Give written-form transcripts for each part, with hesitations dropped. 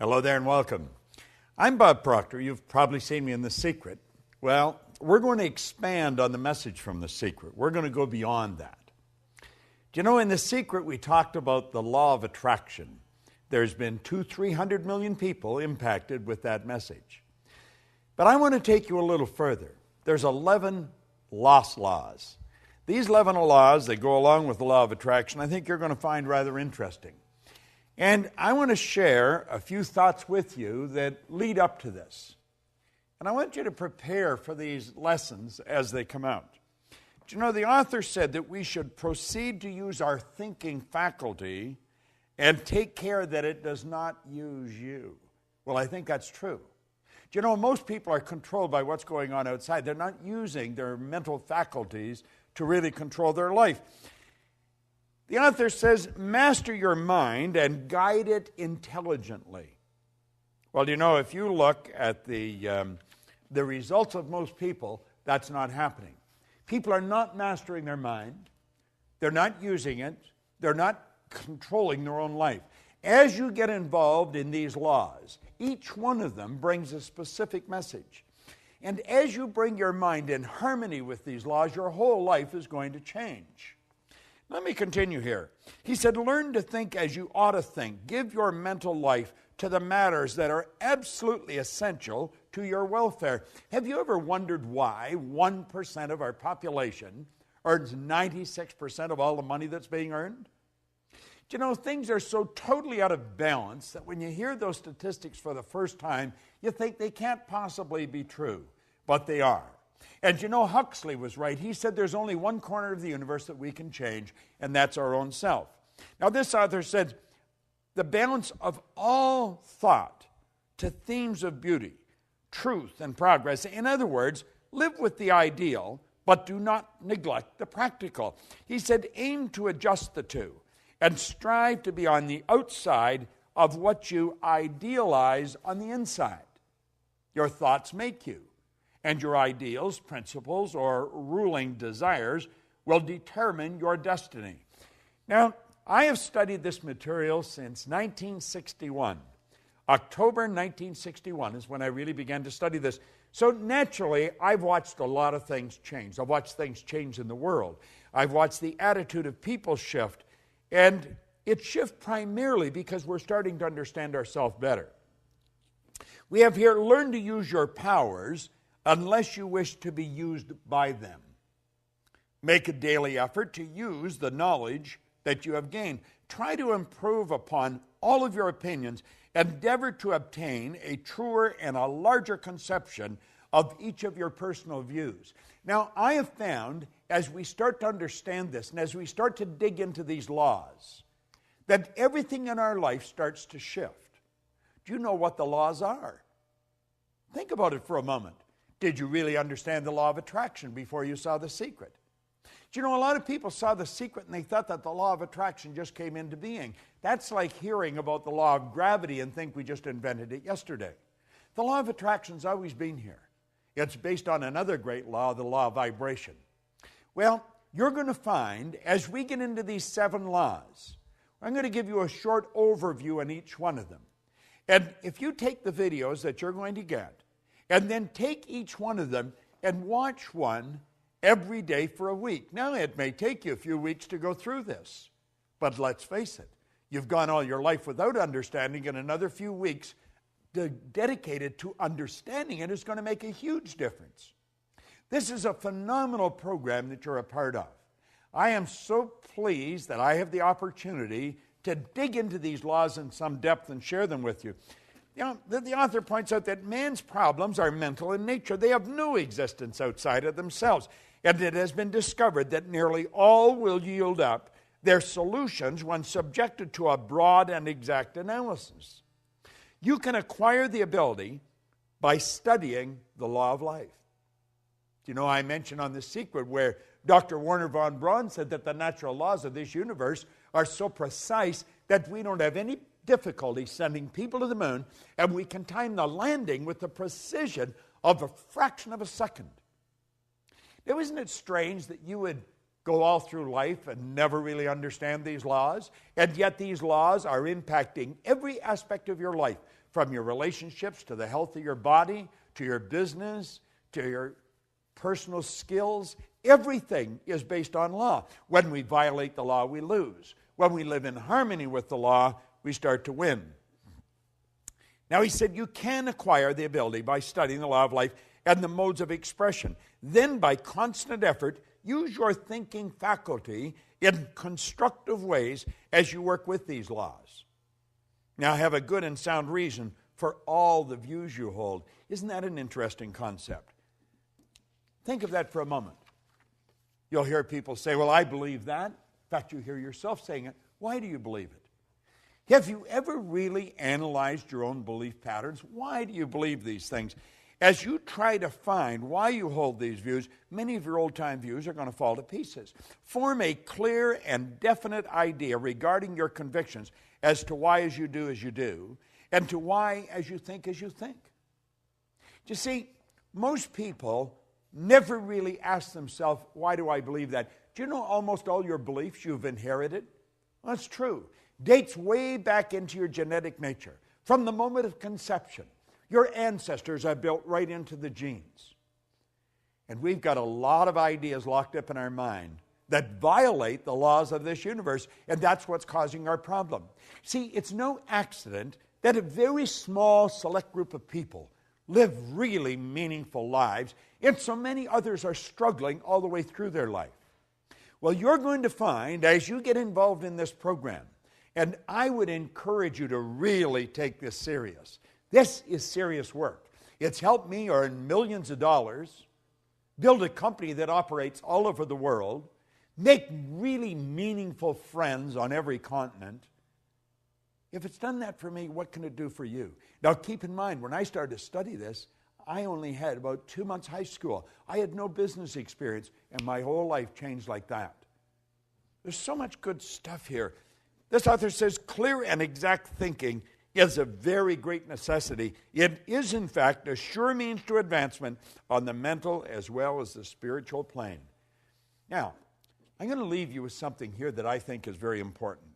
Hello there and welcome. I'm Bob Proctor. You've probably seen me in The Secret. Well, we're going to expand on the message from The Secret. We're going to go beyond that. Do you know, in The Secret, we talked about the law of attraction. There's been 300 million people impacted with that message. But I want to take you a little further. There's 11 lost laws. These 11 laws that go along with the law of attraction, I think you're going to find rather interesting. And I want to share a few thoughts with you that lead up to this. And I want you to prepare for these lessons as they come out. Do you know, the author said that we should proceed to use our thinking faculty and take care that it does not use you. Well, I think that's true. Do you know, most people are controlled by what's going on outside. They're not using their mental faculties to really control their life. The author says, master your mind and guide it intelligently. Well, you know, if you look at the results of most people, that's not happening. People are not mastering their mind. They're not using it. They're not controlling their own life. As you get involved in these laws, each one of them brings a specific message. And as you bring your mind in harmony with these laws, your whole life is going to change. Let me continue here. He said, learn to think as you ought to think. Give your mental life to the matters that are absolutely essential to your welfare. Have you ever wondered why 1% of our population earns 96% of all the money that's being earned? Do you know, things are so totally out of balance that when you hear those statistics for the first time, you think they can't possibly be true, but they are. And you know, Huxley was right. He said there's only one corner of the universe that we can change, and that's our own self. Now, this author said, the balance of all thought to themes of beauty, truth, and progress. In other words, live with the ideal, but do not neglect the practical. He said, aim to adjust the two and strive to be on the outside of what you idealize on the inside. Your thoughts make you. And your ideals, principles, or ruling desires will determine your destiny. Now, I have studied this material since 1961. October 1961 is when I really began to study this. So naturally, I've watched a lot of things change. I've watched things change in the world. I've watched the attitude of people shift. And it shifts primarily because we're starting to understand ourselves better. We have here, learn to use your powers unless you wish to be used by them. Make a daily effort to use the knowledge that you have gained. Try to improve upon all of your opinions. Endeavor to obtain a truer and a larger conception of each of your personal views. Now, I have found, as we start to understand this, and as we start to dig into these laws, that everything in our life starts to shift. Do you know what the laws are? Think about it for a moment. Did you really understand the law of attraction before you saw The Secret? Do you know, a lot of people saw The Secret and they thought that the law of attraction just came into being. That's like hearing about the law of gravity and think we just invented it yesterday. The law of attraction's always been here. It's based on another great law, the law of vibration. Well, you're going to find, as we get into these 7 laws, I'm going to give you a short overview on each one of them. And if you take the videos that you're going to get, and then take each one of them and watch one every day for a week. Now, it may take you a few weeks to go through this, but let's face it, you've gone all your life without understanding, and another few weeks dedicated to understanding it is going to make a huge difference. This is a phenomenal program that you're a part of. I am so pleased that I have the opportunity to dig into these laws in some depth and share them with you. You know, the author points out that man's problems are mental in nature. They have no existence outside of themselves. And it has been discovered that nearly all will yield up their solutions when subjected to a broad and exact analysis. You can acquire the ability by studying the law of life. You know, I mentioned on The Secret where Dr. Werner von Braun said that the natural laws of this universe are so precise that we don't have any difficulty sending people to the moon, and we can time the landing with the precision of a fraction of a second. Now, isn't it strange that you would go all through life and never really understand these laws, and yet these laws are impacting every aspect of your life, from your relationships to the health of your body, to your business, to your personal skills. Everything is based on law. When we violate the law, we lose. When we live in harmony with the law, we start to win. Now, he said you can acquire the ability by studying the law of life and the modes of expression. Then, by constant effort, use your thinking faculty in constructive ways as you work with these laws. Now, have a good and sound reason for all the views you hold. Isn't that an interesting concept? Think of that for a moment. You'll hear people say, well, I believe that. In fact, you hear yourself saying it. Why do you believe it? Have you ever really analyzed your own belief patterns? Why do you believe these things? As you try to find why you hold these views, many of your old-time views are going to fall to pieces. Form a clear and definite idea regarding your convictions as to why as you do, and to why as you think. You see, most people never really ask themselves, why do I believe that? Do you know almost all your beliefs you've inherited? Well, that's true. Dates way back into your genetic nature. From the moment of conception, your ancestors are built right into the genes. And we've got a lot of ideas locked up in our mind that violate the laws of this universe, and that's what's causing our problem. See, it's no accident that a very small select group of people live really meaningful lives, and so many others are struggling all the way through their life. Well, you're going to find, as you get involved in this program, and I would encourage you to really take this serious. This is serious work. It's helped me earn millions of dollars, build a company that operates all over the world, make really meaningful friends on every continent. If it's done that for me, what can it do for you? Now, keep in mind, when I started to study this, I only had about 2 months high school. I had no business experience, and my whole life changed like that. There's so much good stuff here. This author says clear and exact thinking is a very great necessity. It is, in fact, a sure means to advancement on the mental as well as the spiritual plane. Now, I'm going to leave you with something here that I think is very important.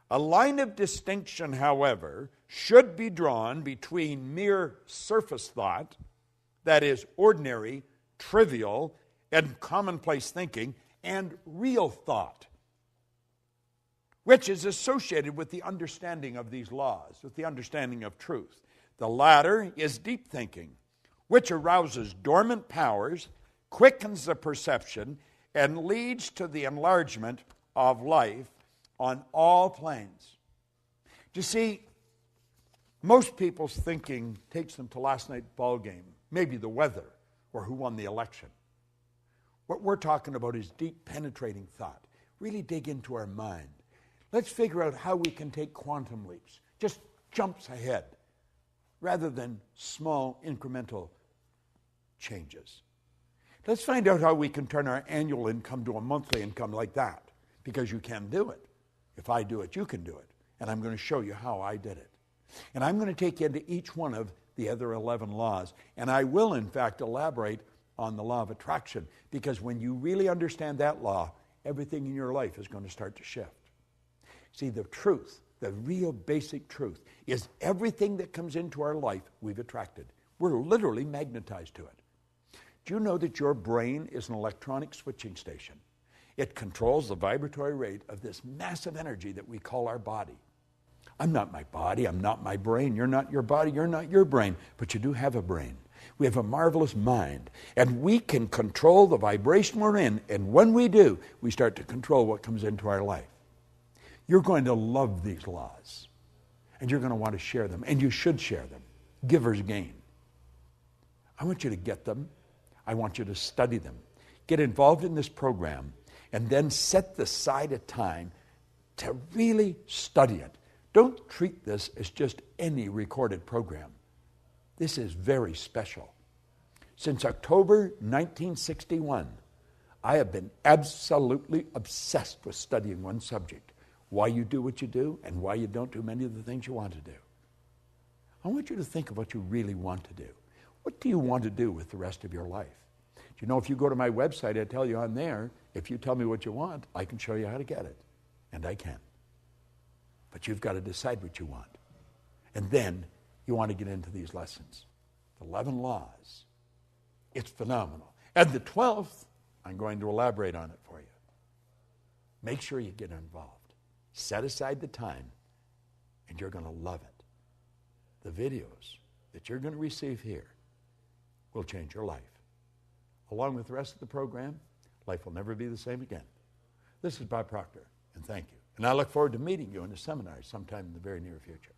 A line of distinction, however, should be drawn between mere surface thought, that is, ordinary, trivial, and commonplace thinking, and real thought, which is associated with the understanding of these laws, with the understanding of truth. The latter is deep thinking, which arouses dormant powers, quickens the perception, and leads to the enlargement of life on all planes. You see, most people's thinking takes them to last night's ball game, maybe the weather, or who won the election. What we're talking about is deep penetrating thought. Really dig into our mind. Let's figure out how we can take quantum leaps, just jumps ahead, rather than small incremental changes. Let's find out how we can turn our annual income to a monthly income like that, because you can do it. If I do it, you can do it. And I'm going to show you how I did it. And I'm going to take you into each one of the other 11 laws. And I will, in fact, elaborate on the law of attraction, because when you really understand that law, everything in your life is going to start to shift. See, the truth, the real basic truth, is everything that comes into our life, we've attracted. We're literally magnetized to it. Do you know that your brain is an electronic switching station? It controls the vibratory rate of this massive energy that we call our body. I'm not my body, I'm not my brain, you're not your body, you're not your brain, but you do have a brain. We have a marvelous mind, and we can control the vibration we're in, and when we do, we start to control what comes into our life. You're going to love these laws, and you're going to want to share them, and you should share them. Givers gain. I want you to get them. I want you to study them. Get involved in this program, and then set aside a time to really study it. Don't treat this as just any recorded program. This is very special. Since October 1961, I have been absolutely obsessed with studying one subject: why you do what you do and why you don't do many of the things you want to do. I want you to think of what you really want to do. What do you want to do with the rest of your life? You know, if you go to my website, I tell you on there, if you tell me what you want, I can show you how to get it. And I can. But you've got to decide what you want. And then you want to get into these lessons. The 11 laws. It's phenomenal. And the 12th, I'm going to elaborate on it for you. Make sure you get involved. Set aside the time, and you're going to love it. The videos that you're going to receive here will change your life. Along with the rest of the program, life will never be the same again. This is Bob Proctor, and thank you. And I look forward to meeting you in a seminar sometime in the very near future.